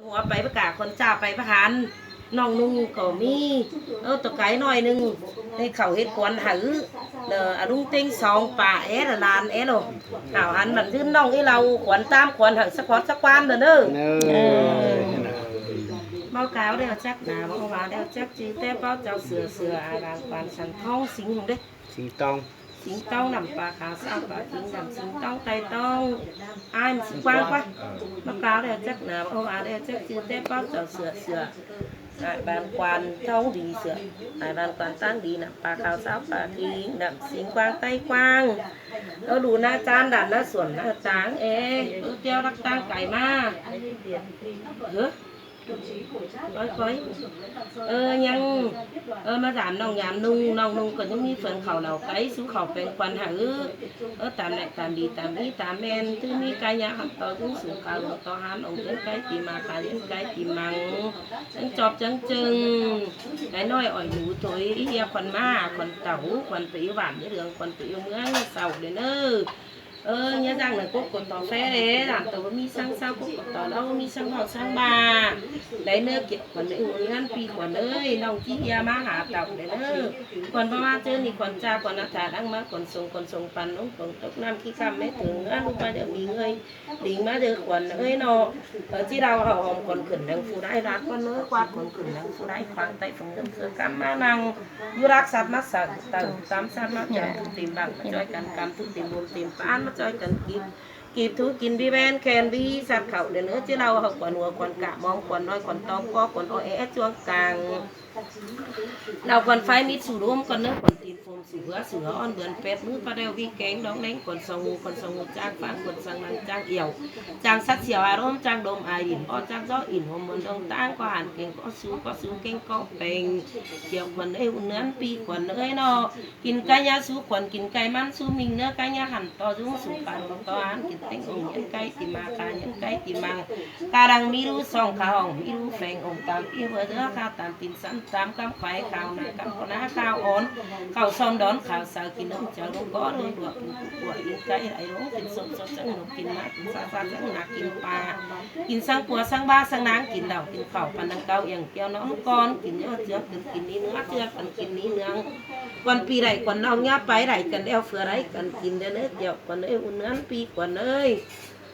หัวไปประกาศคนจ่าไปประหารน้องนุ่งก็มีตัวไก่หน่อยนึงในเขาเฮ็ดกวนหือลุงเต็ง2ป่าลานหรอข่าวหันมันขึ้นน้องเราขวัญตามขวัญหือสักวันสักวันเด้อเมาเกาเดี๋ยวจักหนาเมาว่าเดี๋ยวจักจีแต่เป้าเจ้าเสืออารางปานสันท้องสิงห์เด้สิงตองนำปลาขาวสาวปลาทิ้งนำสิงต้องไตต้องอ้ายมันสิกว้างกว่าเมาเกาเดี๋ยวจักหนาเมาว่าเดี๋ยวจักจีแต่เป้าเจ้าเสือบานควันท้องดีเสือบานควันตั้งดีนำปลาขาวสาวปลาทิ้งนำสิงกว้างไตกว้างเราดูหน้าจานด่านหน้าส่วนหน้าจางเตี้ยวรักตั้งไก่มาเฮ้ก้อยยังมาถามน้องยามนุ่งก็ยังมีเฟืองเขาเหล่าไก่สู้เขาเป็นควันหาตามแหลกตามดีตามนี้ตามแมนที่มีกายาหักต่อยุ่งสูงกาลงต่อหานองค์เป็นไก่ตีมาขายเป็นไก่ตีมังจังจอบจังจึงไก่น้อยอ่อยหนูถอยเฮียควันมาควันเต่าควันปีหวานเรื่องควันปีเมืองเสาเด้อเนnhớ rằng là cốt cột tỏ phé đấy làm tàu mi sang sao cốt cột tỏ đâu mi sang họ sang bà đấy nữa kiểu còn đấy uống ngăn pi còn ơi đồng chí kia má hạ tàu đấy nữa còn ba chơi thì còn cha còn là thả đang má còn sùng pan ông còn tốc nam khi cam mấy thường á lúc ba giờมีngười đỉnh má được còn ơi nó ở chỉ đầu họ hòm còn khẩn đang phụ đai rác con nữa quạt còn khẩn đang phụ đai khoang tay phòng đâm sơ cam má năng du rác sát mắt sạc tàu tám sát mắt chọn tìm bằng chơi cần cam thức tìm buồn tìm pan cho cần kịp thúกินพี่แวนแคนพี่สัตว์เขาเดี๋ยวนี้ที่เราเขาขวัญหัวขวัญกะมองขวัญน้อยขวัญตองก็ขวัญช่วงกลางเราขวัญไฟมิดสู่ร่วมกันเนื้อขวัญตีนโฟมสู่เสืออ่อนเบือนเป็ดมือปลาเดววีแกงดองแดงขวัญสงูจ้างฟ้าขวัญสังนังจ้างเอี่ยวจ้างสัตว์เสียวอารมณ์จ้างดมอายหินอ้อจ้างจ้ออินหัวมันดองตั้งก็หันเก่งก็สู้เก่งก็เป็นเกี่ยวขวัญเอ้อุ่นเนื้อปีขวัญเอ้ยเนาะกินไก่ยาสู้ขวัญกินไก่มันสู้มิงเนื้อไก่ยาหั่นต่อยุ่งสู่ปานต่อหันกินเต็งองยันไก่ตีมาคายันไก่ตีมังการังมีรู้สองข้าวมีรู้แฝงองตามอีเวอร์เด้อข้าวตามตินซ้ำตามกำไข่ข้าวหน้ากำคนหน้าข้าวอ่อนข้าวซ้อมดอนข้าวสาวกินน้ำเจ้าลูกก้อนลูกดวกกินกุ้งกินไก่ไหลร้องกินสดจังหนุกกินมากินซาจังหนักกินปลากินสังกัวสังบ้าสังนางกินเหล่ากินข้าวปันดังเกาอย่างเกี๊ยวน้องก้อนกินเนื้อเจือกกินนี้เนื้อเจือกกินนี้เนื้อวันปีไรวันน้องเงี้ยไปไรกันเอวเฟือไรกันกินเด้อเนื้อเจียวกันเอ้ยอุ่นเนื้อปีกันเอ้ย